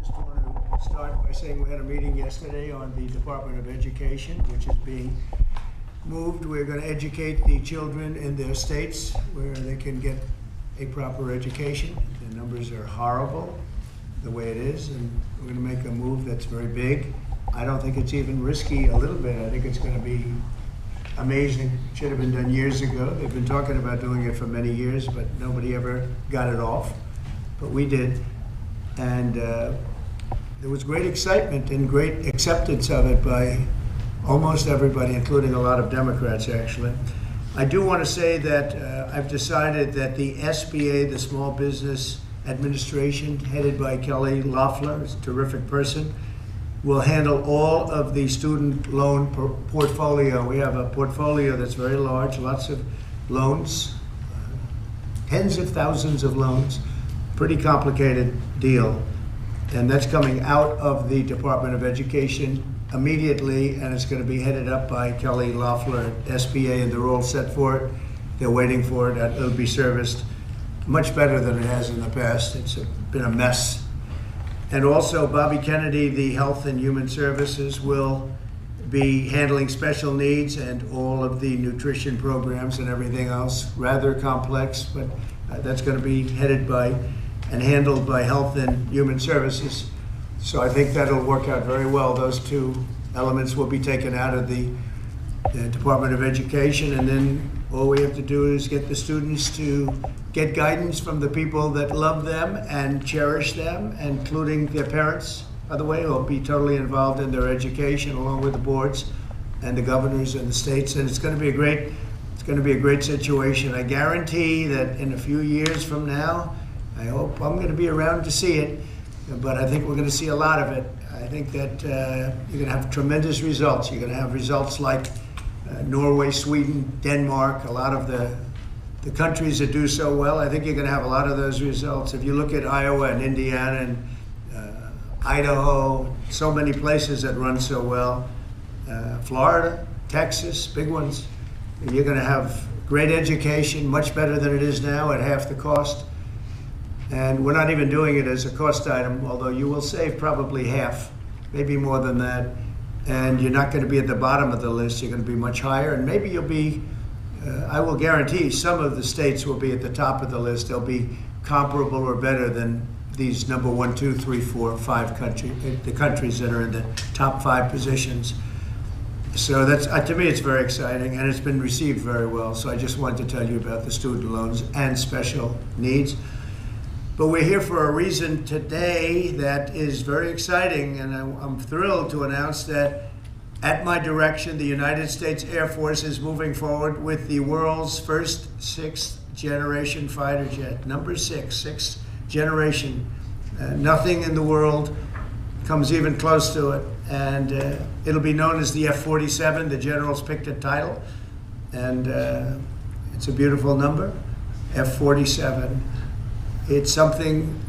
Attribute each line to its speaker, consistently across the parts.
Speaker 1: Just want to start by saying we had a meeting yesterday on the Department of Education, which is being moved. We're going to educate the children in their states where they can get a proper education. The numbers are horrible the way it is, and we're going to make a move that's very big. I don't think it's even risky a little bit. I think it's going to be amazing. It should have been done years ago. They've been talking about doing it for many years, but nobody ever got it off. But we did. And there was great excitement and great acceptance of it by almost everybody, including a lot of Democrats, actually. I do want to say that I've decided that the SBA, the Small Business Administration, headed by Kelly Loeffler, is a terrific person, will handle all of the student loan portfolio. We have a portfolio that's very large, lots of loans, tens of thousands of loans, pretty complicated deal. And that's coming out of the Department of Education immediately, and it's going to be headed up by Kelly Loeffler at SBA, and they're all set for it. They're waiting for it. It'll be serviced much better than it has in the past. It's been a mess. And also, Bobby Kennedy, the Health and Human Services, will be handling special needs and all of the nutrition programs and everything else. Rather complex, but that's going to be headed by and handled by Health and Human Services. So I think that'll work out very well. Those two elements will be taken out of the Department of Education, and then all we have to do is get the students to get guidance from the people that love them and cherish them, including their parents, by the way, who will be totally involved in their education, along with the boards and the governors and the states. And it's going to be a great situation. I guarantee that in a few years from now, I hope I'm going to be around to see it, but I think we're going to see a lot of it. I think that you're going to have tremendous results. You're going to have results like Norway, Sweden, Denmark, a lot of the countries that do so well. I think you're going to have a lot of those results. If you look at Iowa and Indiana and Idaho, so many places that run so well, Florida, Texas, big ones, you're going to have great education, much better than it is now at half the cost. And we're not even doing it as a cost item, although you will save probably half, maybe more than that. And you're not going to be at the bottom of the list. You're going to be much higher. And maybe you'll be, I will guarantee some of the states will be at the top of the list. They'll be comparable or better than these number 1, 2, 3, 4, 5 the countries that are in the top 5 positions. So that's, to me, it's very exciting, and it's been received very well. So I just wanted to tell you about the student loans and special needs. But we're here for a reason today that is very exciting, and I'm thrilled to announce that at my direction, the United States Air Force is moving forward with the world's first 6th generation fighter jet. Number 6, 6th generation. Nothing in the world comes even close to it. And it'll be known as the F-47. The generals picked a title, and it's a beautiful number, F-47. It's something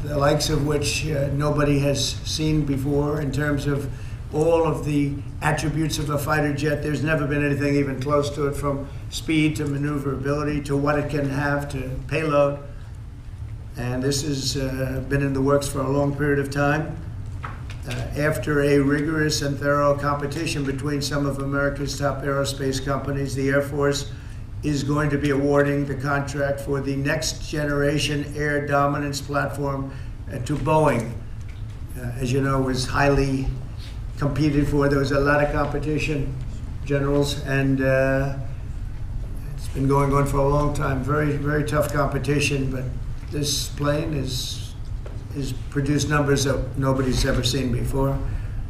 Speaker 1: the likes of which nobody has seen before in terms of all of the attributes of a fighter jet. There's never been anything even close to it, from speed to maneuverability to what it can have to payload. And this has been in the works for a long period of time. After a rigorous and thorough competition between some of America's top aerospace companies, the Air Force is going to be awarding the contract for the next generation air dominance platform to Boeing. As you know, was highly competed for. There was a lot of competition, generals, and it's been going on for a long time. Very, very tough competition, but this plane is produced numbers that nobody's ever seen before.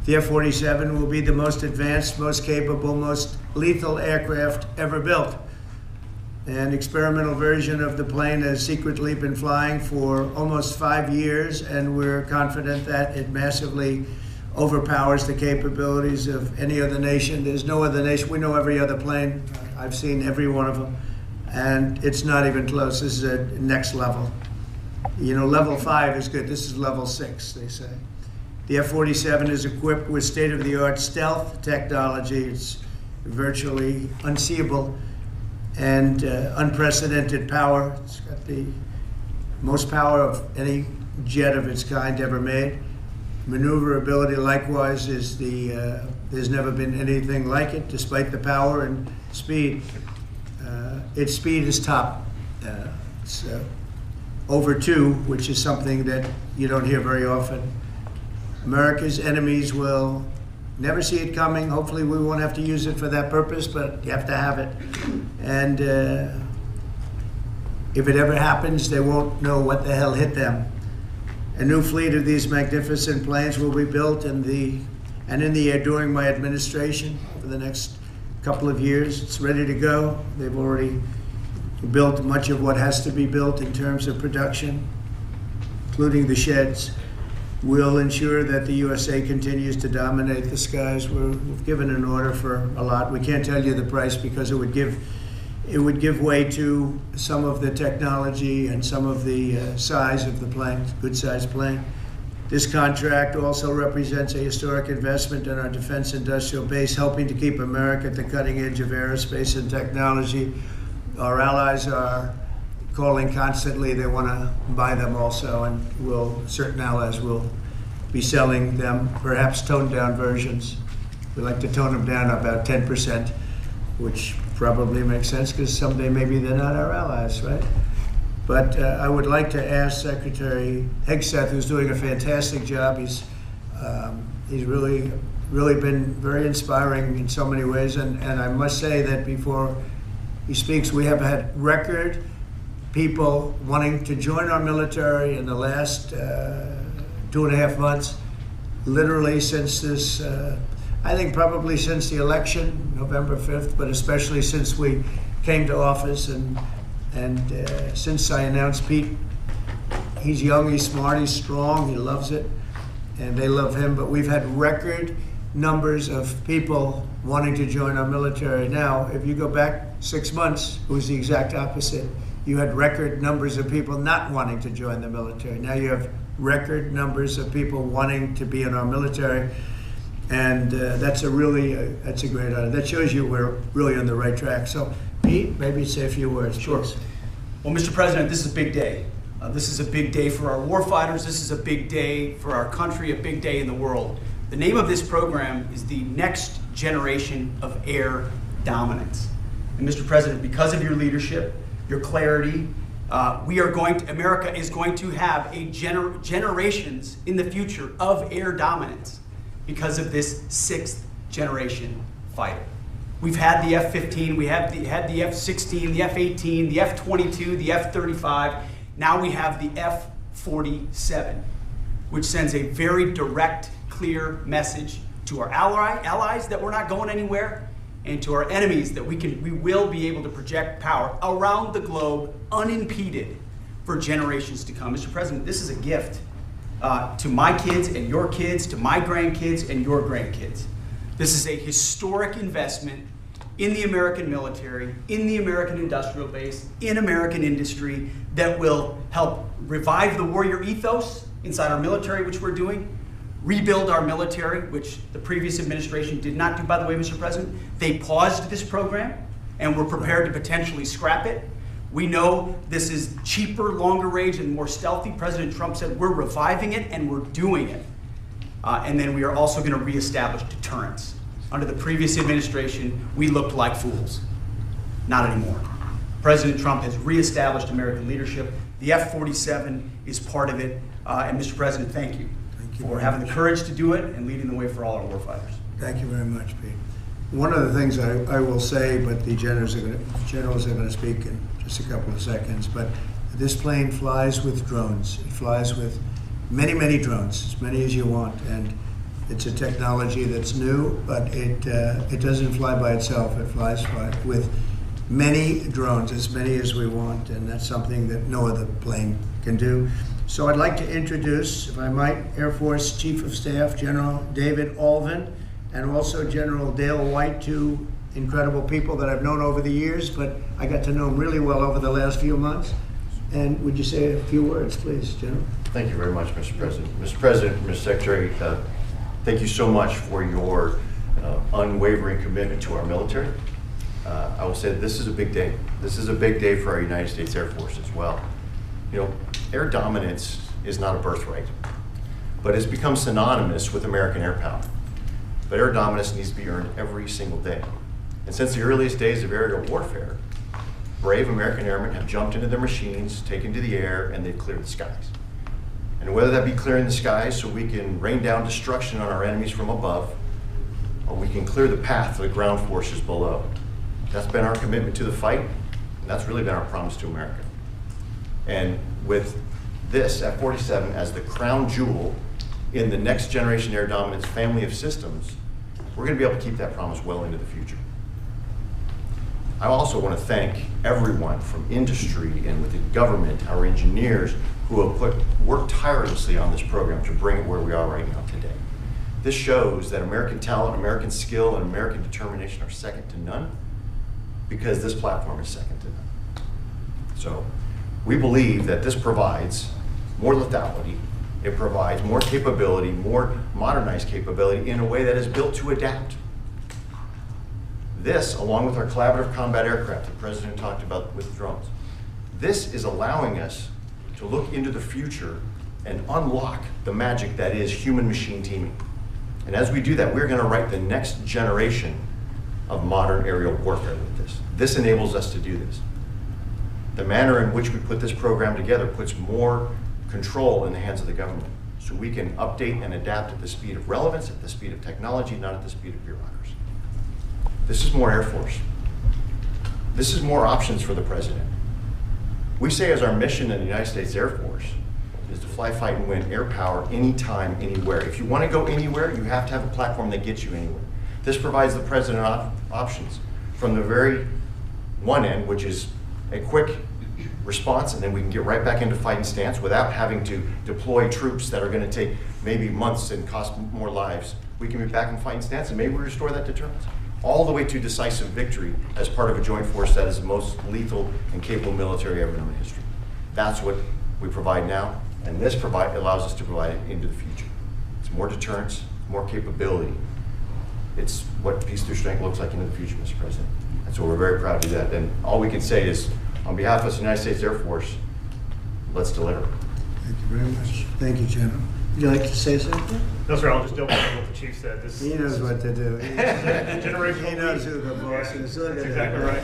Speaker 1: The F-47 will be the most advanced, most capable, most lethal aircraft ever built. An experimental version of the plane has secretly been flying for almost 5 years, and we're confident that it massively overpowers the capabilities of any other nation. There's no other nation. We know every other plane. I've seen every one of them, and it's not even close. This is a next level. You know, level 5 is good. This is level 6, they say. The F-47 is equipped with state-of-the-art stealth technology. It's virtually unseeable and unprecedented power. It's got the most power of any jet of its kind ever made. maneuverability likewise is there's never been anything like it, despite the power and speed. Its speed is top. It's over 2, which is something that you don't hear very often. America's enemies will never see it coming. Hopefully we won't have to use it for that purpose, but you have to have it. And if it ever happens, they won't know what the hell hit them. A new fleet of these magnificent planes will be built in the air during my administration for the next couple of years. It's ready to go. They've already built much of what has to be built in terms of production, including the sheds. We'll ensure that the USA continues to dominate the skies. We've given an order for a lot. We can't tell you the price because it would give way to some of the technology and some of the size of the plane, good-sized plane. This contract also represents a historic investment in our defense industrial base, helping to keep America at the cutting edge of aerospace and technology. Our allies are calling constantly. They want to buy them also, and certain allies will be selling them, perhaps toned-down versions. We like to tone them down about 10%, which probably makes sense because someday maybe they're not our allies, right? But I would like to ask Secretary Hegseth, who's doing a fantastic job. He's really been very inspiring in so many ways, and I must say that before he speaks, we have had record people wanting to join our military in the last 2.5 months, literally since this, I think probably since the election, November 5th, but especially since we came to office and since I announced Pete. He's young, he's smart, he's strong, he loves it, and they love him, but we've had record numbers of people wanting to join our military. Now, if you go back 6 months, it was the exact opposite. You had record numbers of people not wanting to join the military. Now you have record numbers of people wanting to be in our military, and that's a great honor. That shows you we're really on the right track. So, Pete, maybe say a few words.
Speaker 2: Sure. Well, Mr. President, this is a big day. This is a big day for our warfighters. This is a big day for our country, a big day in the world. The name of this program is the Next Generation of Air Dominance. And Mr. President, because of your leadership, your clarity, America is going to have generations in the future of air dominance because of this 6th generation fighter. We've had the F-15, we had the F-16, the F-18, the F-22, the F-35. Now we have the F-47, which sends a very direct, clear message to our allies that we're not going anywhere, and to our enemies that we will be able to project power around the globe unimpeded for generations to come. Mr. President, this is a gift to my kids and your kids, to my grandkids and your grandkids. This is a historic investment in the American military, in the American industrial base, in American industry that will help revive the warrior ethos inside our military, which we're doing, rebuild our military, which the previous administration did not do, by the way, Mr. President. They paused this program and were prepared to potentially scrap it. We know this is cheaper, longer range, and more stealthy. President Trump said we're reviving it and we're doing it. And then we are also going to reestablish deterrence. Under the previous administration, we looked like fools. Not anymore. President Trump has reestablished American leadership. The F-47 is part of it. And Mr. President, thank you for having the courage to do it and leading the way for all our warfighters.
Speaker 1: Thank you very much, Pete. One of the things I will say, but the generals are going to speak in just a couple of seconds, but this plane flies with drones. It flies with many, many drones, as many as you want, and it's a technology that's new, but it doesn't fly by itself. It flies with many drones, as many as we want, and that's something that no other plane can do. So I'd like to introduce, if I might, Air Force Chief of Staff General David Alvin, and also General Dale White, two incredible people that I've known over the years, but I got to know them really well over the last few months. And would you say a few words, please, General?
Speaker 3: Thank you very much, Mr. President. Mr. President, Mr. Secretary, thank you so much for your unwavering commitment to our military. I will say this is a big day. This is a big day for our United States Air Force as well. You know, air dominance is not a birthright. but it's become synonymous with American air power. But air dominance needs to be earned every single day. And since the earliest days of aerial warfare, brave American airmen have jumped into their machines, taken to the air, and they've cleared the skies. And whether that be clearing the skies so we can rain down destruction on our enemies from above, or we can clear the path for the ground forces below. That's been our commitment to the fight, and that's really been our promise to America. And with this F-47 as the crown jewel in the next generation air dominance family of systems, we're going to be able to keep that promise well into the future. I also want to thank everyone from industry and within government, our engineers, who have worked tirelessly on this program to bring it where we are right now today. This shows that American talent, American skill, and American determination are second to none, because this platform is second to none. So we believe that this provides more lethality, it provides more capability, more modernized capability in a way that is built to adapt. This, along with our collaborative combat aircraft the President talked about with drones, this is allowing us to look into the future and unlock the magic that is human-machine teaming. And as we do that, we're going to write the next generation of modern aerial warfare with this. This enables us to do this. The manner in which we put this program together puts more control in the hands of the government, so we can update and adapt at the speed of relevance, at the speed of technology, not at the speed of bureaucracy. This is more Air Force. This is more options for the President. We say as our mission in the United States Air Force is to fly, fight, and win air power anytime, anywhere. If you want to go anywhere, you have to have a platform that gets you anywhere. This provides the President options from the very one end, which is a quick response, and then we can get right back into fighting stance without having to deploy troops that are going to take maybe months and cost more lives. We can be back in fighting stance, and maybe we restore that deterrence. All the way to decisive victory as part of a joint force that is the most lethal and capable military ever known in history. That's what we provide now, and this allows us to provide it into the future. It's more deterrence, more capability. It's what peace through strength looks like into the future, Mr. President. And so we're very proud to do that. And all we can say is, on behalf of the United States Air Force, let's deliver.
Speaker 1: Thank you very much. Thank you, General. Would you like to say something?
Speaker 4: No, sir, I'll just double check what the chief said.
Speaker 1: He knows what to do. He knows who the boss is.
Speaker 4: That's exactly right.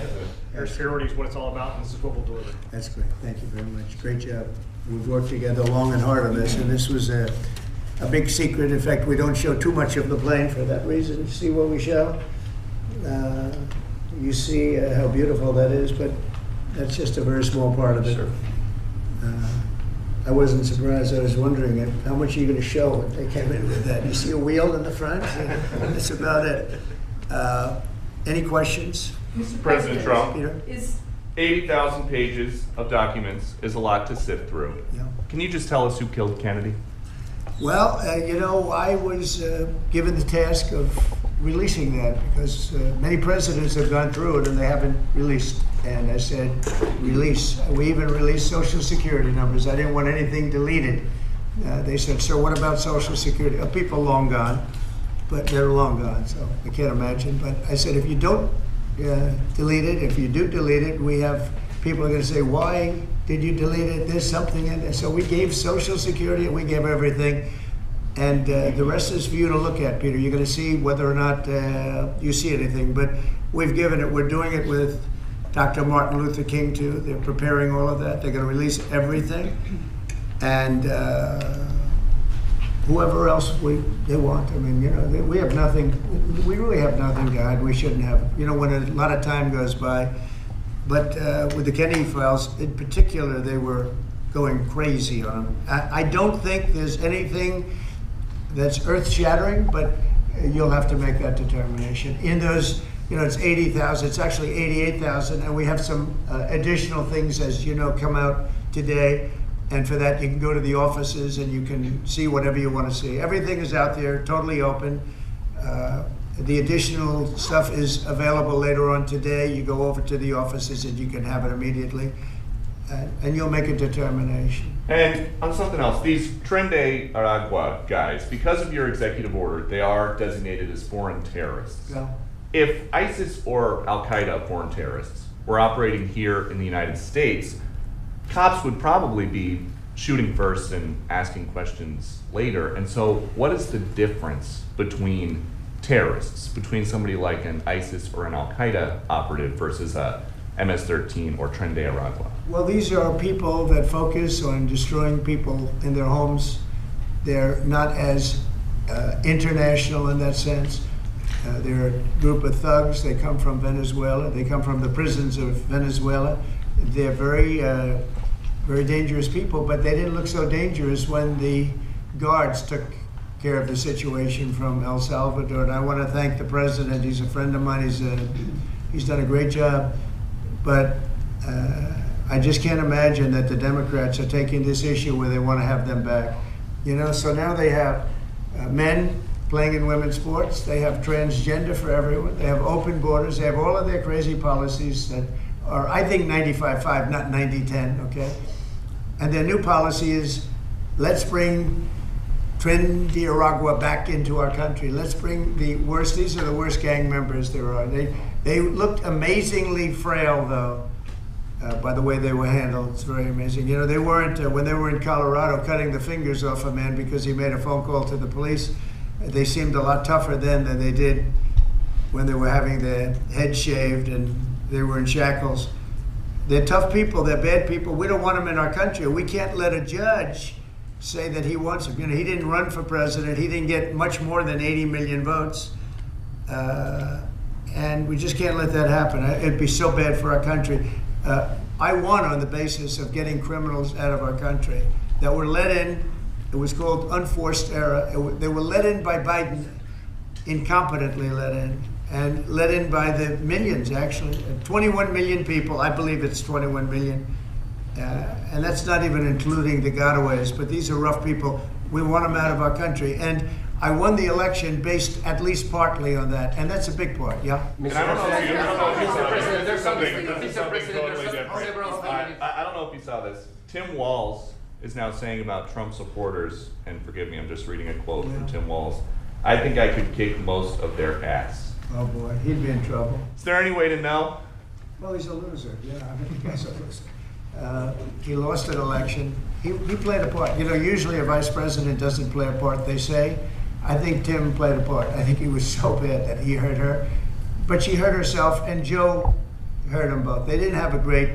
Speaker 4: Air superiority is what it's all about, and this is what we'll deliver.
Speaker 1: That's great. Thank you very much. Great job. We've worked together long and hard on this, and this was a big secret. In fact, we don't show too much of the plane for that reason. You see what we show? You see how beautiful that is, but that's just a very small part of it.
Speaker 3: Sure.
Speaker 1: I wasn't surprised. I was wondering how much are you going to show when they came in with that. You see a wheel in the front? That's about it. Any questions?
Speaker 5: Mr. President Trump,
Speaker 1: Peter?
Speaker 5: is 80,000 pages of documents is a lot to sift through.
Speaker 1: Yeah.
Speaker 5: Can you just tell us who killed Kennedy?
Speaker 1: Well, I was given the task of releasing that because many presidents have gone through it and they haven't released. And I said, release. We even released Social Security numbers. I didn't want anything deleted. They said, sir, what about Social Security? People long gone, but they're long gone, so I can't imagine. But I said, if you don't delete it, if you do delete it, we have people are going to say, why did you delete it? There's something in there. So we gave Social Security and we gave everything. And the rest is for you to look at, Peter. You're going to see whether or not you see anything. But we've given it. We're doing it with Dr. Martin Luther King, too. They're preparing all of that. They're going to release everything. And whoever else they want. I mean, we have nothing. We really have nothing to hide. We shouldn't have. When a lot of time goes by. But with the Kennedy files, in particular, they were going crazy on them. I don't think there's anything that's earth-shattering, but you'll have to make that determination. In those, it's 80,000. It's actually 88,000, and we have some additional things, as you know, come out today. And for that, you can go to the offices and you can see whatever you want to see. Everything is out there, totally open. The additional stuff is available later on today. You go over to the offices and you can have it immediately. And you'll make a determination.
Speaker 5: And on something else, these Tren de Aragua guys, because of your executive order, they are designated as foreign terrorists.
Speaker 1: Yeah.
Speaker 5: If ISIS or Al-Qaeda foreign terrorists were operating here in the United States, cops would probably be shooting first and asking questions later. And so what is the difference between terrorists, between somebody like an ISIS or an Al-Qaeda operative versus a MS-13 or Tren de Aragua?
Speaker 1: Well, these are people that focus on destroying people in their homes. They're not as international in that sense. They're a group of thugs. They come from Venezuela. They come from the prisons of Venezuela. They're very, very dangerous people, but they didn't look so dangerous when the guards took care of the situation from El Salvador. And I want to thank the president. He's a friend of mine. He's done a great job. But I just can't imagine that the Democrats are taking this issue where they want to have them back. You know, so now they have men playing in women's sports. They have transgender for everyone. They have open borders. They have all of their crazy policies that are, I think, 95-5, not 90-10, okay? And their new policy is, let's bring Tren de Aragua back into our country. Let's bring the worst, these are the worst gang members there are. They looked amazingly frail, though, by the way they were handled. It's very amazing. You know, they weren't, when they were in Colorado cutting the fingers off a man because he made a phone call to the police, they seemed a lot tougher then than they did when they were having their head shaved and they were in shackles. They're tough people, they're bad people. We don't want them in our country. We can't let a judge say that he wants them. You know, he didn't run for president. He didn't get much more than 80 million votes. And we just can't let that happen. It'd be so bad for our country. I won on the basis of getting criminals out of our country that were let in. It was called unforced error. They were let in by Biden, incompetently let in, and let in by the millions, actually. 21 million people, I believe it's 21 million. And that's not even including the gotaways, but these are rough people. We want them out of our country. And I won the election based at least partly on that, and that's a big part, yeah?
Speaker 5: And I don't know if you saw this. I don't know if you saw this. Tim Walz is now saying about Trump supporters, and forgive me, I'm just reading a quote from Tim Walz, I think I could kick most of their ass.
Speaker 1: Oh boy, he'd be in trouble.
Speaker 5: Is there any way to know?
Speaker 1: Well, he's a loser, yeah, I mean, the guy's a loser. He lost an election. He played a part. You know, usually a vice president doesn't play a part, they say. I think Tim played a part. I think he was so bad that he hurt her. But she hurt herself, and Joe hurt them both. They didn't have a great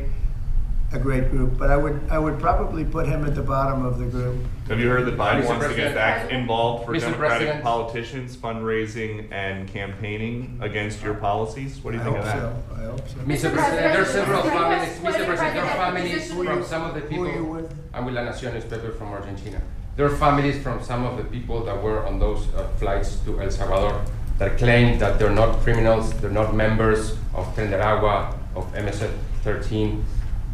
Speaker 1: group, but I would probably put him at the bottom of the group.
Speaker 5: Have you heard that Biden wants to get back
Speaker 6: President,
Speaker 5: involved for
Speaker 6: Mr.
Speaker 5: Democratic
Speaker 6: President.
Speaker 5: politicians, fundraising and campaigning against your policies? What do you think of that?
Speaker 1: I hope so.
Speaker 6: Mr. President, there are several families. Mr. President, there are families from some of the
Speaker 1: Who are you
Speaker 6: people.
Speaker 1: with?
Speaker 6: I'm with La Nación newspaper from Argentina. There are families from some of the people that were on those flights to El Salvador that claim that they're not criminals, they're not members of Tren de Aragua, of MS-13.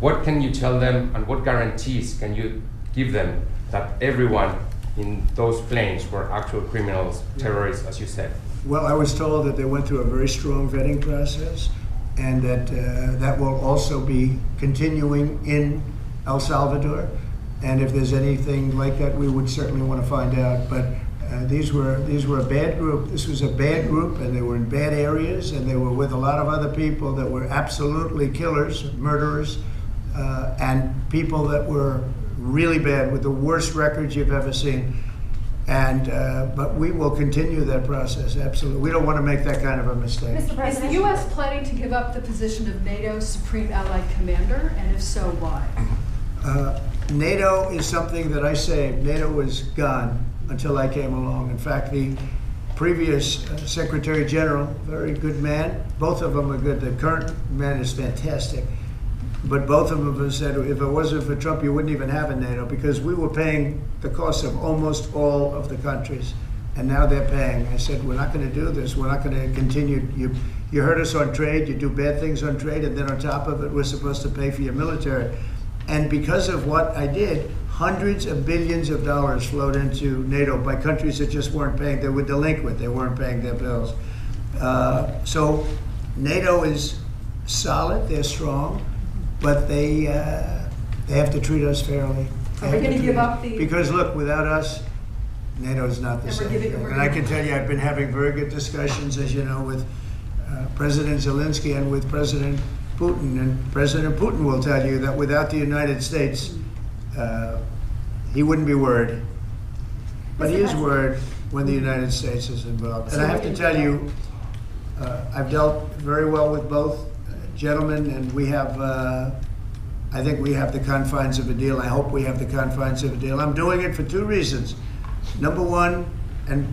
Speaker 6: What can you tell them, and what guarantees can you give them that everyone in those planes were actual criminals, terrorists, as you said?
Speaker 1: Well, I was told that they went through a very strong vetting process, and that that will also be continuing in El Salvador. And if there's anything like that, we would certainly want to find out. But these were a bad group. This was a bad group, and they were in bad areas, and they were with a lot of other people that were absolutely killers, murderers, and people that were really bad with the worst records you've ever seen. And but we will continue that process, absolutely. We don't want to make that kind of a mistake.
Speaker 7: Mr. President, is the U.S. planning to give up the position of NATO's Supreme Allied Commander, and if so, why?
Speaker 1: NATO is something that I saved. NATO was gone until I came along. In fact, the previous Secretary General, very good man, both of them are good. The current man is fantastic. But both of them have said, if it wasn't for Trump, you wouldn't even have a NATO, because we were paying the cost of almost all of the countries. And now they're paying. I said, we're not going to do this. We're not going to continue. You hurt us on trade, you do bad things on trade, and then on top of it, we're supposed to pay for your military. And because of what I did, hundreds of billions of dollars flowed into NATO by countries that just weren't paying. They were delinquent. They weren't paying their bills. So NATO is solid. They're strong, but they have to treat us fairly.
Speaker 7: Are we going to give up the...
Speaker 1: Because look, without us, NATO is not the same thing. And I can tell you, I've been having very good discussions, as you know, with President Zelensky and with President Putin. And President Putin will tell you that without the United States, he wouldn't be worried. But he is worried when the United States is involved. And I have to tell you, I've dealt very well with both gentlemen, and we have, I think we have the confines of a deal. I hope we have the confines of a deal. I'm doing it for two reasons. Number one, and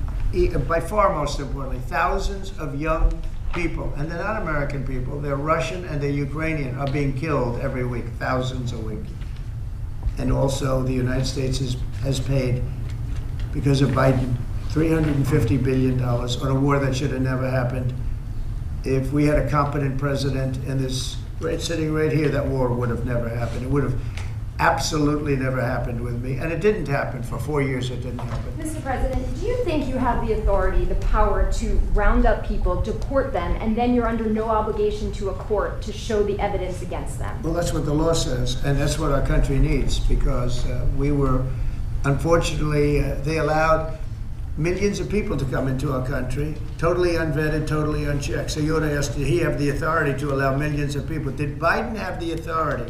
Speaker 1: by far most importantly, thousands of young people, and they're not American people, they're Russian and they're Ukrainian, are being killed every week, thousands a week. And also the United States has paid, because of Biden, $350 billion on a war that should have never happened. If we had a competent president in this, sitting right here, that war would have never happened. It would have absolutely never happened with me. And it didn't happen. For 4 years, it didn't happen.
Speaker 8: Mr. President, do you think you have the authority, the power to round up people, deport them, and then you're under no obligation to a court to show the evidence against them?
Speaker 1: Well, that's what the law says, and that's what our country needs, because we were, unfortunately, they allowed millions of people to come into our country, totally unvetted, totally unchecked. So you ought to ask, did he have the authority to allow millions of people? Did Biden have the authority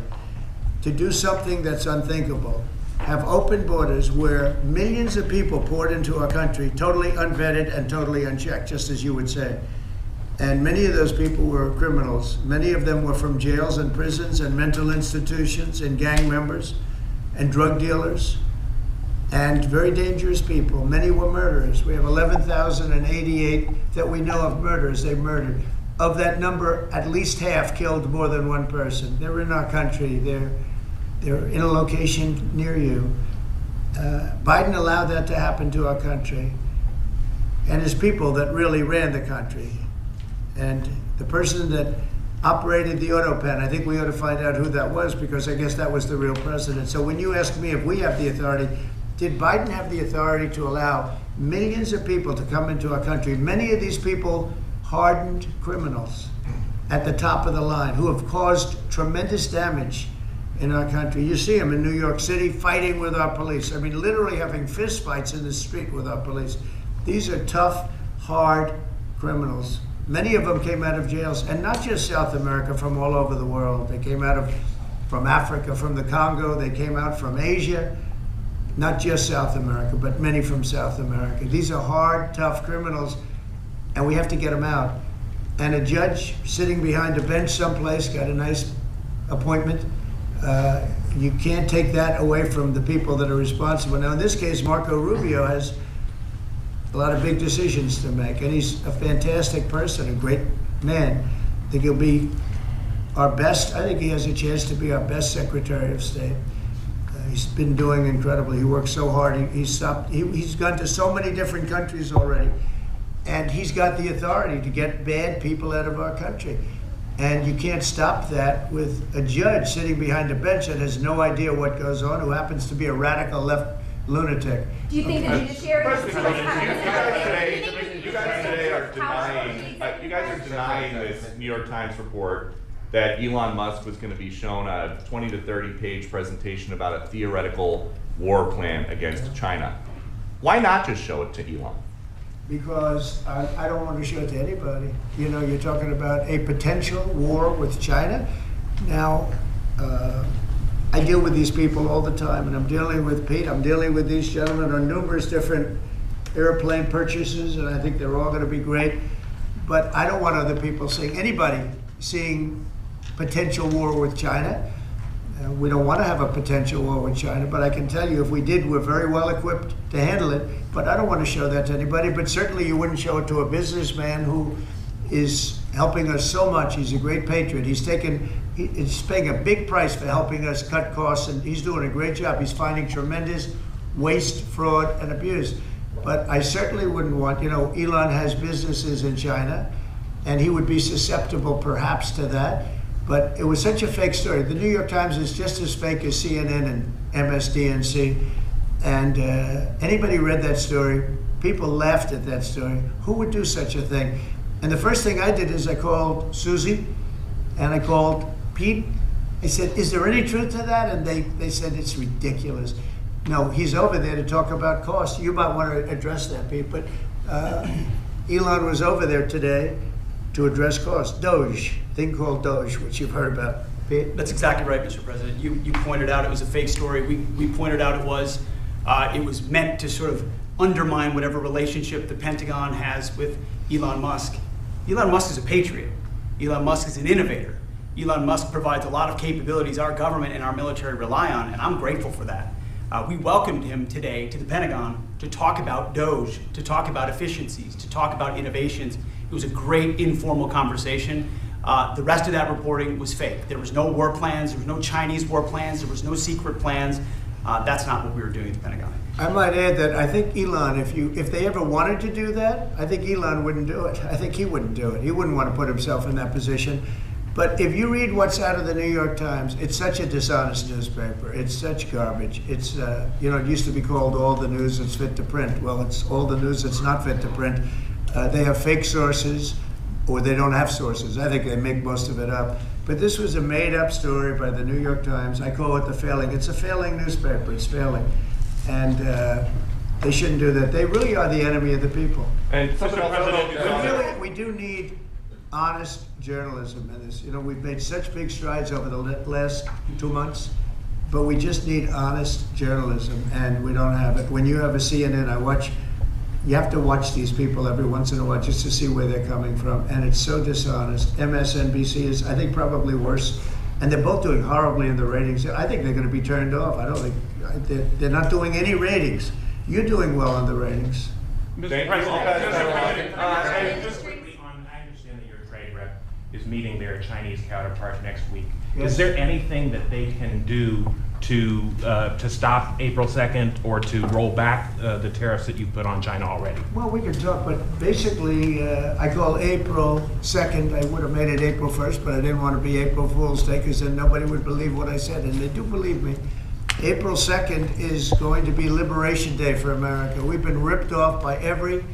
Speaker 1: to do something that's unthinkable? Have open borders where millions of people poured into our country, totally unvetted and totally unchecked, just as you would say. And many of those people were criminals. Many of them were from jails and prisons and mental institutions and gang members and drug dealers and very dangerous people. Many were murderers. We have 11,088 that we know of murderers they murdered. Of that number, at least half killed more than one person. They're in our country. They're in a location near you. Biden allowed that to happen to our country. And his people that really ran the country. And the person that operated the auto pen, I think we ought to find out who that was, because I guess that was the real president. So when you ask me if we have the authority, did Biden have the authority to allow millions of people to come into our country? Many of these people, hardened criminals at the top of the line who have caused tremendous damage in our country. You see them in New York City fighting with our police. I mean, literally having fist fights in the street with our police. These are tough, hard criminals. Many of them came out of jails, and not just South America, from all over the world. They came out from Africa, from the Congo. They came out from Asia. Not just South America, but many from South America. These are hard, tough criminals, and we have to get them out. And a judge sitting behind a bench someplace got a nice appointment. You can't take that away from the people that are responsible. Now, in this case, Marco Rubio has a lot of big decisions to make, and he's a fantastic person, a great man. I think he'll be our best. I think he has a chance to be our best Secretary of State. He's been doing incredibly. He works so hard. He's gone to so many different countries already, and he's got the authority to get bad people out of our country. And you can't stop that with a judge sitting behind a bench that has no idea what goes on, who happens to be a radical left lunatic.
Speaker 8: Do you think the judiciary is
Speaker 5: You guys today are denying this New York Times report that Elon Musk was going to be shown a 20 to 30 page presentation about a theoretical war plan against China. Why not just show it to Elon?
Speaker 1: Because I don't want to show it to anybody. You know, you're talking about a potential war with China. Now, I deal with these people all the time, and I'm dealing with Pete, I'm dealing with these gentlemen on numerous different airplane purchases, and I think they're all going to be great. But I don't want other people seeing, anybody seeing potential war with China. We don't want to have a potential war with China, but I can tell you if we did, we're very well equipped to handle it. But I don't want to show that to anybody, but certainly you wouldn't show it to a businessman who is helping us so much. He's a great patriot. He's paying a big price for helping us cut costs, and he's doing a great job. He's finding tremendous waste, fraud, and abuse. But I certainly wouldn't want, you know, Elon has businesses in China, and he would be susceptible perhaps to that. But it was such a fake story. The New York Times is just as fake as CNN and MSDNC. And anybody read that story, people laughed at that story. Who would do such a thing? And the first thing I did is I called Susie and I called Pete. I said, is there any truth to that? And they said, it's ridiculous. No, he's over there to talk about costs. You might want to address that, Pete. But Elon was over there today to address costs. Doge, thing called Doge, which you've heard about. Pete?
Speaker 2: That's exactly right, Mr. President. You pointed out it was a fake story. We pointed out it was. It was meant to sort of undermine whatever relationship the Pentagon has with Elon Musk. Elon Musk is a patriot. Elon Musk is an innovator. Elon Musk provides a lot of capabilities our government and our military rely on, and I'm grateful for that. We welcomed him today to the Pentagon to talk about DOGE, to talk about efficiencies, to talk about innovations. It was a great informal conversation. The rest of that reporting was fake. There was no war plans, there was no Chinese war plans, there was no secret plans. That's not what we were doing at the Pentagon.
Speaker 1: I might add that I think Elon, if they ever wanted to do that, I think Elon wouldn't do it. I think he wouldn't do it. He wouldn't want to put himself in that position. But if you read what's out of the New York Times, it's such a dishonest newspaper. It's such garbage. It's, it used to be called all the news that's fit to print. Well, it's all the news that's not fit to print. They have fake sources, or they don't have sources. I think they make most of it up. But this was a made-up story by the New York Times. I call it the failing. It's a failing newspaper. It's failing. And they shouldn't do that. They really are the enemy of the people.
Speaker 5: And
Speaker 1: We do need honest journalism in this. We've made such big strides over the last 2 months, but we just need honest journalism, and we don't have it. When you have a CNN, you have to watch these people every once in a while just to see where they're coming from, and it's so dishonest. MSNBC is, I think, probably worse, and they're both doing horribly in the ratings. I think they're going to be turned off. I don't think they're not doing any ratings. You're doing well on the ratings.
Speaker 4: Mr. President, just quickly on, I understand that your trade rep is meeting their Chinese counterpart next week.
Speaker 1: Yes.
Speaker 4: Is there anything that they can do to stop April 2nd or to roll back the tariffs that you put on China already?
Speaker 1: Well, we can talk, but basically, I call April 2nd. I would have made it April 1st, but I didn't want to be April Fool's Day because then nobody would believe what I said, and they do believe me. April 2nd is going to be Liberation Day for America. We've been ripped off by every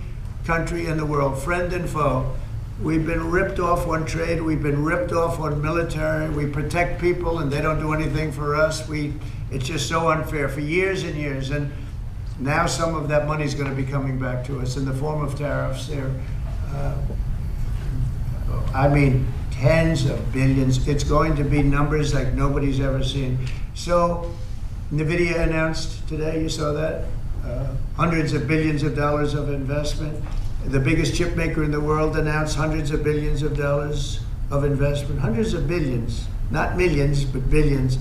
Speaker 1: country in the world, friend and foe. We've been ripped off on trade. We've been ripped off on military. We protect people, and they don't do anything for us. It's just so unfair for years and years. And now some of that money is going to be coming back to us in the form of tariffs. Tens of billions. It's going to be numbers like nobody's ever seen. So NVIDIA announced today, you saw that, hundreds of billions of dollars of investment. The biggest chip maker in the world announced hundreds of billions of dollars of investment. Hundreds of billions, not millions, but billions.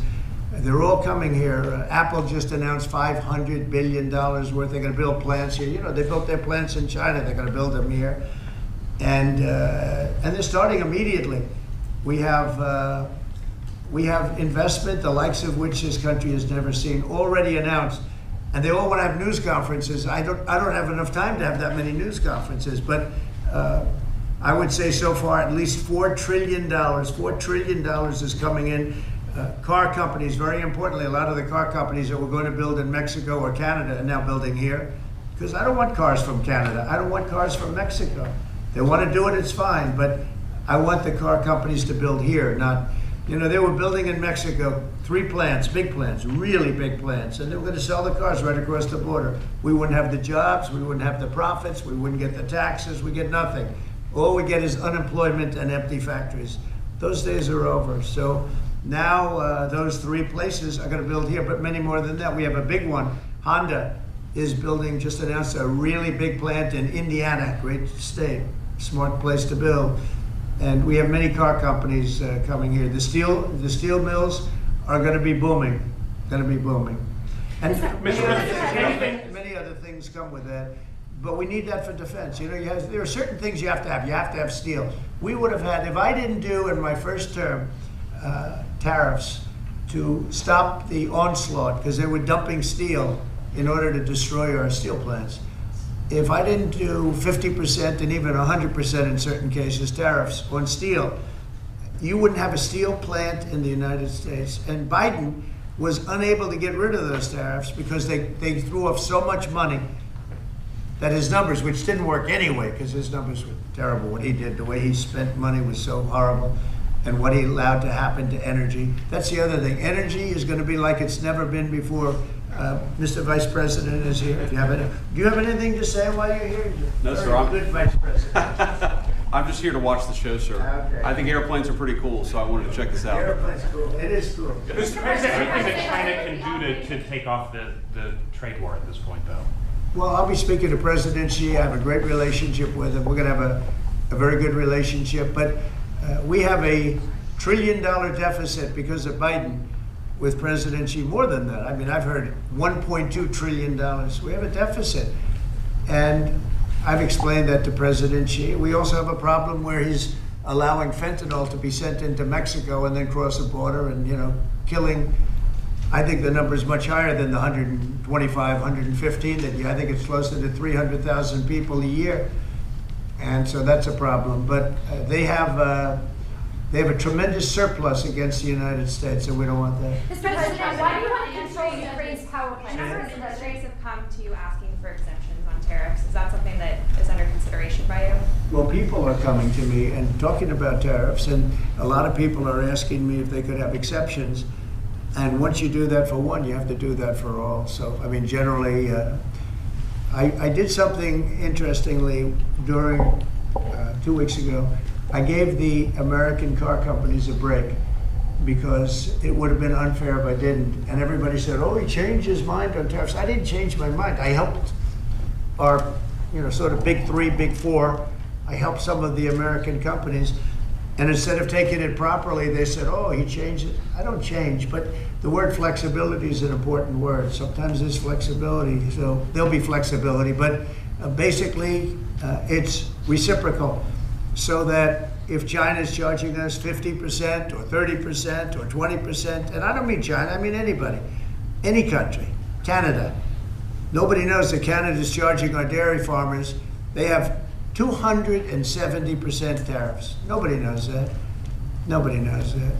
Speaker 1: They're all coming here. Apple just announced $500 billion worth. They're going to build plants here. They built their plants in China. They're going to build them here. And they're starting immediately. We have investment, the likes of which this country has never seen, already announced. And they all want to have news conferences. I don't have enough time to have that many news conferences, but I would say so far at least $4 trillion. $4 trillion is coming in. Car companies, very importantly, a lot of the car companies that were going to build in Mexico or Canada are now building here. Because I don't want cars from Canada. I don't want cars from Mexico. They want to do it, it's fine, but I want the car companies to build here, not... they were building in Mexico 3 plants, big plants, really big plants, and they were going to sell the cars right across the border. We wouldn't have the jobs, we wouldn't have the profits, we wouldn't get the taxes, we get nothing. All we get is unemployment and empty factories. Those days are over. So now those 3 places are going to build here, but many more than that. We have a big one. Honda is building, just announced a really big plant in Indiana, great state, smart place to build. And we have many car companies coming here. The steel mills are going to be booming, And many other things come with that. But we need that for defense. There are certain things you have to have. You have to have steel. We would have had, if I didn't do in my first term tariffs to stop the onslaught, because they were dumping steel in order to destroy our steel plants. If I didn't do 50% and even 100% in certain cases tariffs on steel, you wouldn't have a steel plant in the United States. And Biden was unable to get rid of those tariffs because they threw off so much money that his numbers, which didn't work anyway, because his numbers were terrible, what he did, the way he spent money was so horrible, and what he allowed to happen to energy. That's the other thing. Energy is going to be like it's never been before. Mr. Vice President is here. Do you have anything to say while you're here?
Speaker 9: No, sir.
Speaker 1: Good Vice President.
Speaker 9: I'm just here to watch the show, sir.
Speaker 1: Okay.
Speaker 9: I think airplanes are pretty cool, so I wanted to check this out.
Speaker 1: Airplane's cool. It is cool.
Speaker 4: Is there anything that China can do to take off the trade war at this point, though?
Speaker 1: Well, I'll be speaking to President Xi. I have a great relationship with him. We're going to have a very good relationship. But we have a $1 trillion deficit because of Biden with President Xi. More than that. I mean, I've heard $1.2 trillion. We have a deficit. And I've explained that to President Xi. We also have a problem where he's allowing fentanyl to be sent into Mexico and then cross the border and, killing. I think the number is much higher than the 125, 115 that I think it's closer to 300,000 people a year. And so that's a problem. But they have a tremendous surplus against the United States, and we don't want that.
Speaker 8: Mr. President, why do you want to control Ukraine's power
Speaker 10: A
Speaker 8: plant?
Speaker 10: number of countries have come to you asking for exemptions on tariffs. Is that something that is under consideration by you?
Speaker 1: Well, people are coming to me and talking about tariffs, and a lot of people are asking me if they could have exceptions. And once you do that for one, you have to do that for all. So, I mean, generally, I did something interestingly during 2 weeks ago. I gave the American car companies a break because it would have been unfair if I didn't. And everybody said, oh, he changed his mind on tariffs. I didn't change my mind. I helped our, sort of big three, big four. I helped some of the American companies. And instead of taking it properly, they said, oh, he changed it. I don't change, but the word flexibility is an important word. Sometimes there's flexibility, so there'll be flexibility, but basically it's reciprocal. So that if China's charging us 50% or 30% or 20%, and I don't mean China, I mean anybody, any country, Canada. Nobody knows that Canada's charging our dairy farmers. They have 270% tariffs. Nobody knows that. Nobody knows that.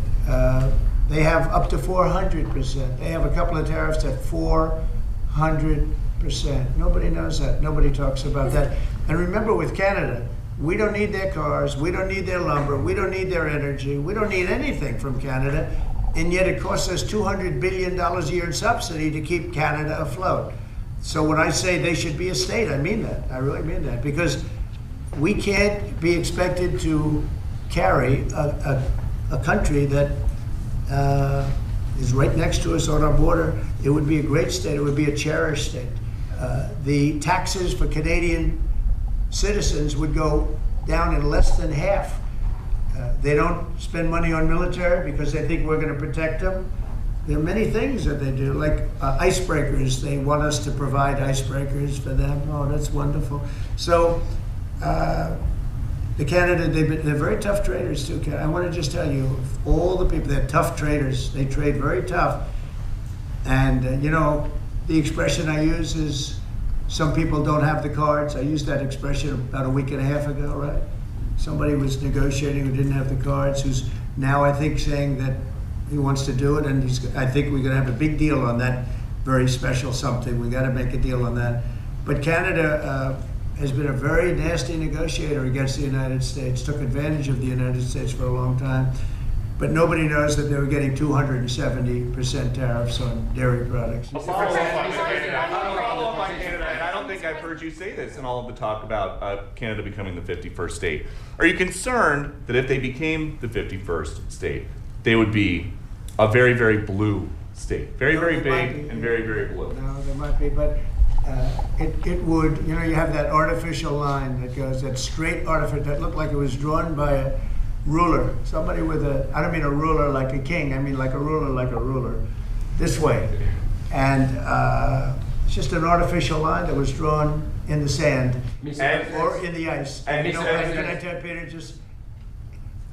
Speaker 1: They have up to 400%. They have a couple of tariffs at 400%. Nobody knows that. Nobody talks about that. And remember, with Canada, we don't need their cars, we don't need their lumber, we don't need their energy, we don't need anything from Canada, and yet it costs us $200 billion a year in subsidy to keep Canada afloat. So when I say they should be a state, I mean that. I really mean that, because we can't be expected to carry a country that is right next to us on our border. It would be a great state. It would be a cherished state. The taxes for Canadian citizens would go down in less than half. They don't spend money on military because they think we're going to protect them. There are many things that they do, like icebreakers. They want us to provide icebreakers for them. Oh, that's wonderful. So the Canada, they're very tough traders too. I want to just tell you, all the people, they're tough traders. They trade very tough. And the expression I use is, some people don't have the cards. I used that expression about a week and a half ago, right? Somebody was negotiating who didn't have the cards, who's now, I think, saying that he wants to do it, and I think we're going to have a big deal on that very special something. We got to make a deal on that. But Canada has been a very nasty negotiator against the United States, took advantage of the United States for a long time. But nobody knows that they were getting 270% tariffs on dairy products.
Speaker 5: I don't think I've heard you say this in all of the talk about Canada becoming the 51st state. Are you concerned that if they became the 51st state, they would be a very, very blue state? Very, very big and very, very blue.
Speaker 1: No, there might be, but it would, you have that artificial line that goes, that straight artificial, that looked like it was drawn by a ruler. Somebody with I don't mean a ruler like a king, I mean like a ruler, this way. And it's just an artificial line that was drawn in the sand or in the ice. And can I tell you, Peter, just,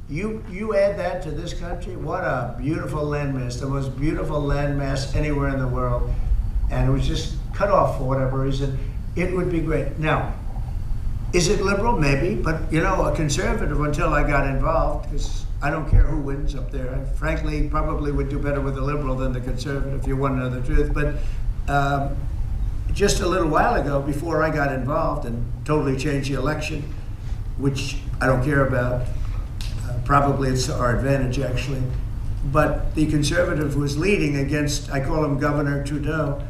Speaker 1: you add that to this country, what a beautiful landmass, the most beautiful landmass anywhere in the world. And it was just cut off for whatever reason. It would be great. Now, is it liberal? Maybe, but a conservative until I got involved, because I don't care who wins up there. I frankly probably would do better with a liberal than the conservative, if you want to know the truth. But just a little while ago, before I got involved and totally changed the election, which I don't care about, probably it's to our advantage actually, but the conservative was leading against, I call him Governor Trudeau,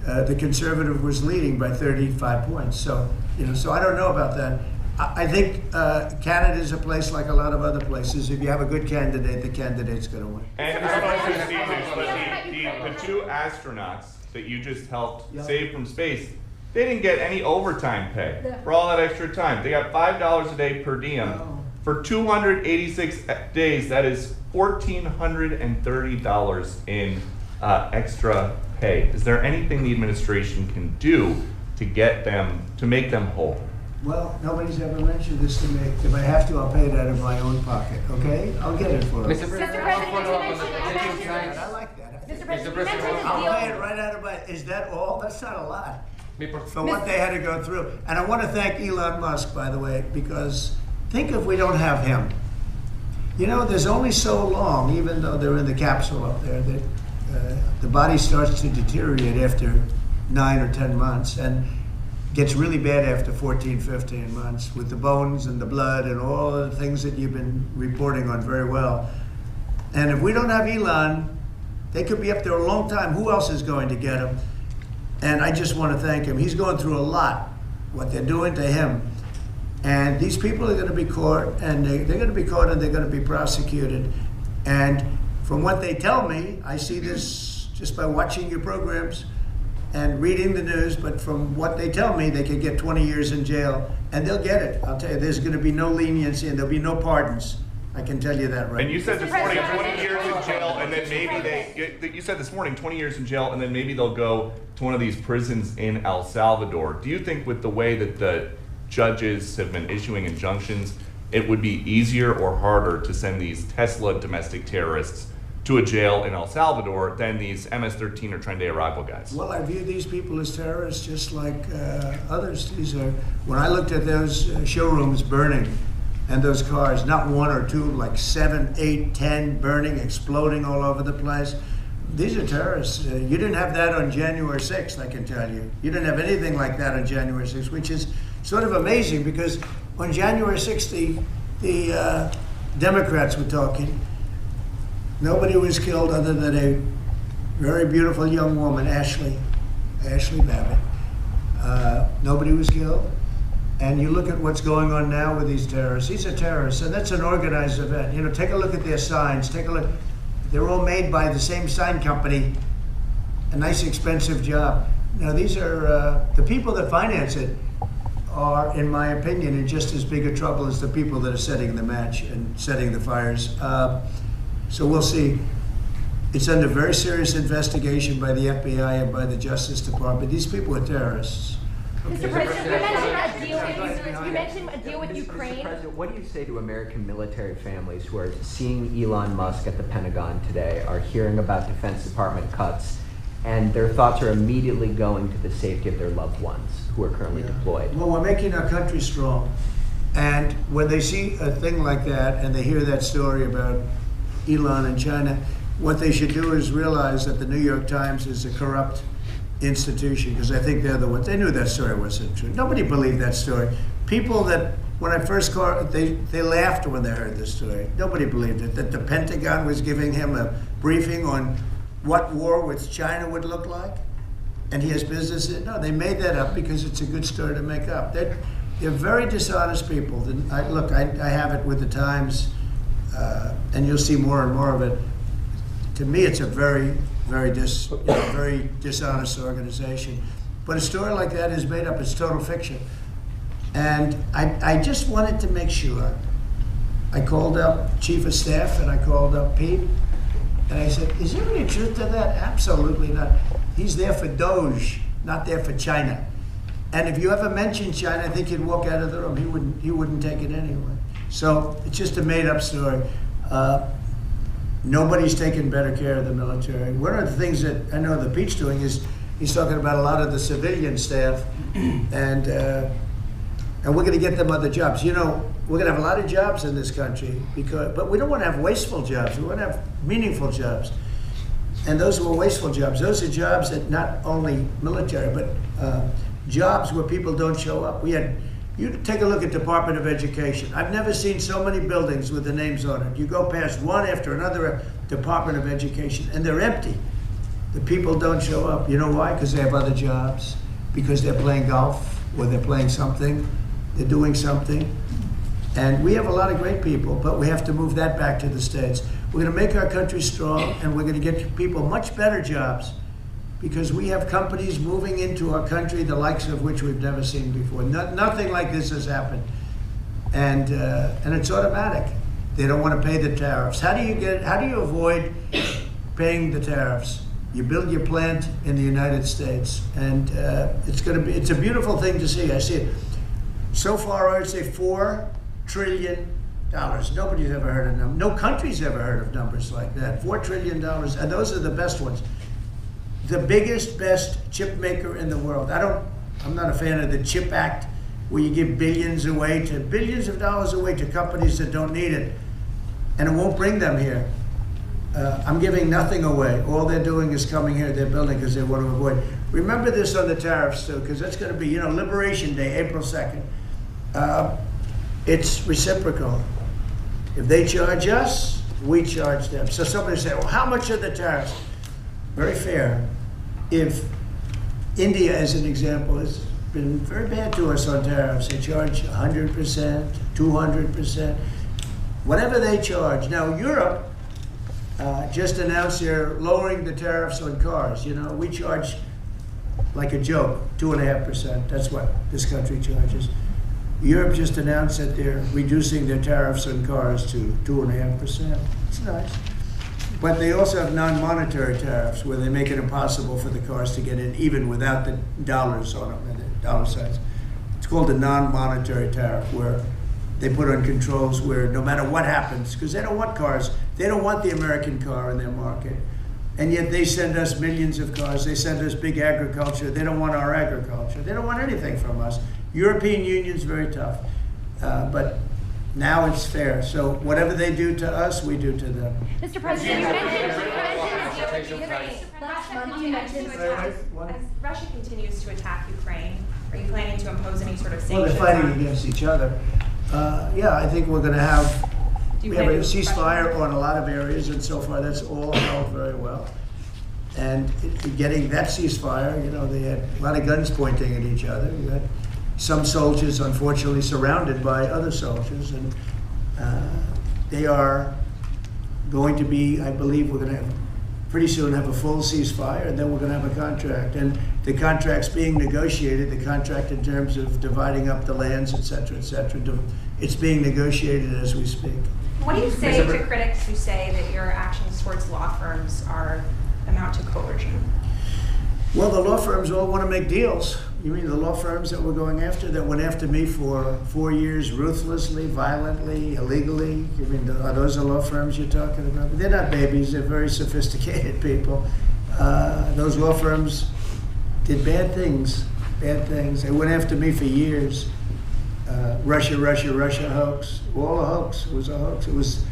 Speaker 1: the conservative was leading by 35 points. So, so I don't know about that. I think Canada is a place like a lot of other places. If you have a good candidate, the candidate's going to win.
Speaker 5: And I don't know if you've seen this, but the two astronauts that you just helped save from space, they didn't get any overtime pay for all that extra time. They got $5 a day per diem. For 286 days, that is $1,430 in extra pay. Is there anything the administration can do to get them, to make them whole?
Speaker 1: Well, nobody's ever mentioned this to me. If I have to, I'll pay it out of my own pocket, okay? I'll get it for them.
Speaker 6: Mr. President, I'll follow up on the petition signs.
Speaker 1: I like that.
Speaker 8: Mr. President, you
Speaker 6: President,
Speaker 8: mentioned
Speaker 1: I'll
Speaker 8: the
Speaker 1: pay
Speaker 8: deal.
Speaker 1: it right out of my, is that all? That's not a lot.
Speaker 6: For
Speaker 1: For what they had to go through. And I want to thank Elon Musk, by the way, because think if we don't have him. You know, there's only so long, even though they're in the capsule up there, that the body starts to deteriorate after 9 or 10 months and gets really bad after 14, 15 months with the bones and the blood and all the things that you've been reporting on very well. And if we don't have Elon, they could be up there a long time. Who else is going to get him? And I just want to thank him. He's going through a lot, what they're doing to him. And these people are going to be caught, and they're going to be caught, and they're going to be prosecuted. And from what they tell me, I see this just by watching your programs and reading the news, but from what they tell me, they could get 20 years in jail, and they'll get it. I'll tell you, there's going to be no leniency, and there'll be no pardons. I can tell you that right.
Speaker 5: And you said this morning 20 years in jail, and then maybe you said this morning 20 years in jail, and then maybe they'll go to one of these prisons in El Salvador. Do you think with the way that the judges have been issuing injunctions, it would be easier or harder to send these Tesla domestic terrorists to a jail in El Salvador than these MS-13 or Tren de Aragua guys?
Speaker 1: Well, I view these people as terrorists just like others. These are, when I looked at those showrooms burning and those cars, not one or two, like 7, 8, 10 burning, exploding all over the place. These are terrorists. You didn't have that on January 6th, I can tell you. You didn't have anything like that on January 6th, which is sort of amazing because on January 6th, the Democrats were talking. Nobody was killed other than a very beautiful young woman, Ashley Babbitt. Nobody was killed. And you look at what's going on now with these terrorists. These are terrorists, and that's an organized event. You know, take a look at their signs. Take a look. They're all made by the same sign company. A nice, expensive job. Now, these are the people that finance it are, in my opinion, in just as big a trouble as the people that are setting the match and setting the fires. So we'll see. It's under very serious investigation by the FBI and by the Justice Department. These people are terrorists.
Speaker 8: Mr. President, you mentioned a deal with Ukraine.
Speaker 11: Mr. President, what do you say to American military families who are seeing Elon Musk at the Pentagon today, are hearing about Defense Department cuts, and their thoughts are immediately going to the safety of their loved ones who are currently deployed?
Speaker 1: Well, we're making our country strong. And when they see a thing like that and they hear that story about Elon and China, what they should do is realize that the New York Times is a corrupt institution, because I think they're the ones. They knew that story wasn't true. Nobody believed that story. People that, when I first called, they laughed when they heard this story. Nobody believed it, that the Pentagon was giving him a briefing on what war with China would look like, and he has business in. No, they made that up because it's a good story to make up. They're very dishonest people. Look, I have it with the Times, and you'll see more and more of it. To me, it's a very dishonest organization. But a story like that is made up. It's total fiction. And I just wanted to make sure. I called up Chief of Staff and I called up Pete. And I said, is there any truth to that? Absolutely not. He's there for Doge, not there for China. And if you ever mention China, I think he'd walk out of the room. He wouldn't take it anyway. So it's just a made up story. Nobody's taking better care of the military. One of the things that I know that Pete's doing is he's talking about a lot of the civilian staff, and we're going to get them other jobs. You know, we're going to have a lot of jobs in this country, but we don't want to have wasteful jobs. We want to have meaningful jobs. And those were wasteful jobs. Those are jobs that not only military, but jobs where people don't show up. You take a look at Department of Education. I've never seen so many buildings with the names on it. You go past one after another Department of Education, and they're empty. The people don't show up. You know why? Because they have other jobs, because they're playing golf, or they're playing something, They're doing something. And we have a lot of great people, but we have to move that back to the States. We're going to make our country strong, and we're going to get people much better jobs, because we have companies moving into our country, the likes of which we've never seen before. Nothing like this has happened. And it's automatic. They don't want to pay the tariffs. How do you avoid paying the tariffs? You build your plant in the United States, and it's a beautiful thing to see. I see it. So far, I would say $4 trillion. Nobody's ever heard of them. No country's ever heard of numbers like that. $4 trillion, and those are the best ones. The biggest, best chip maker in the world. I'm not a fan of the CHIP Act, where you give billions of dollars away to companies that don't need it, and it won't bring them here. I'm giving nothing away. All they're doing is coming here, they're building because they want to avoid. Remember this on the tariffs too, because that's going to be, Liberation Day, April 2nd. It's reciprocal. If they charge us, we charge them. So somebody say, well, how much are the tariffs? Very fair. If India, as an example, has been very bad to us on tariffs, they charge 100%, 200%, whatever they charge. Now, Europe just announced they're lowering the tariffs on cars. We charge, like a joke, 2.5%. That's what this country charges. Europe just announced that they're reducing their tariffs on cars to 2.5%. It's nice. But they also have non-monetary tariffs, where they make it impossible for the cars to get in, even without the dollars on them, and the dollar signs. It's called a non-monetary tariff, where they put on controls where no matter what happens, because they don't want cars, they don't want the American car in their market. And yet they send us millions of cars, they send us big agriculture, they don't want our agriculture, they don't want anything from us. European Union's very tough, but now it's fair. So whatever they do to us, we do to them.
Speaker 8: Mr. President, you mentioned
Speaker 10: as Russia continues to attack Ukraine, are you planning to impose any sort of sanctions?
Speaker 1: Well, they're fighting against each other. Yeah, I think we're going to have, we have a ceasefire on a lot of areas, and so far that's all held very well. And getting that ceasefire, they had a lot of guns pointing at each other. You had some soldiers, unfortunately, surrounded by other soldiers, and they are going to be, I believe, we're going to pretty soon have a full ceasefire, and then we're going to have a contract. And the contract's being negotiated, the contract in terms of dividing up the lands, et cetera, it's being negotiated as we speak.
Speaker 10: What do you say to critics who say that your actions towards law firms amount to coercion?
Speaker 1: Well, the law firms all want to make deals. You mean the law firms that we're going after, that went after me for 4 years, ruthlessly, violently, illegally? You mean, are those the law firms you're talking about? They're not babies, they're very sophisticated people. Those law firms did bad things. They went after me for years. Russia hoax, all a hoax. It was a hoax. It was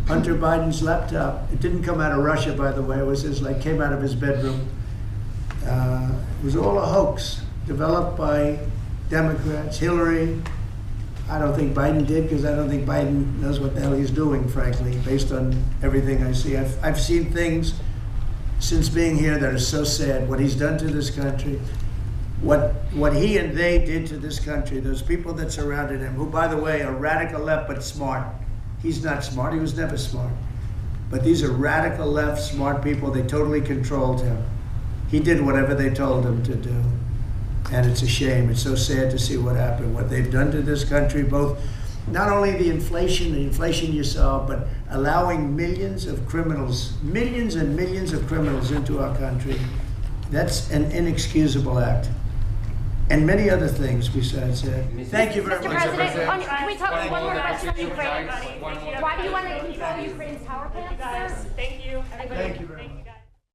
Speaker 1: Hunter Biden's laptop. It didn't come out of Russia, by the way. It was came out of his bedroom. It was all a hoax, developed by Democrats. Hillary, I don't think Biden did, because I don't think Biden knows what the hell he's doing, frankly, based on everything I see. I've seen things since being here that are so sad, what he's done to this country, what he and they did to this country, those people that surrounded him, who, by the way, are radical left but smart. He's not smart, he was never smart. But these are radical left, smart people. They totally controlled him. He did whatever they told him to do. And it's a shame. It's so sad to see what happened, what they've done to this country, both not only the inflation you saw, but allowing millions and millions of criminals into our country. That's an inexcusable act. And many other things besides that. Thank you very much.
Speaker 8: Mr. President, can we talk one more question on Ukraine? Why do you want to control Ukraine's power plants, sir?
Speaker 10: Thank you.
Speaker 1: Thank you very much.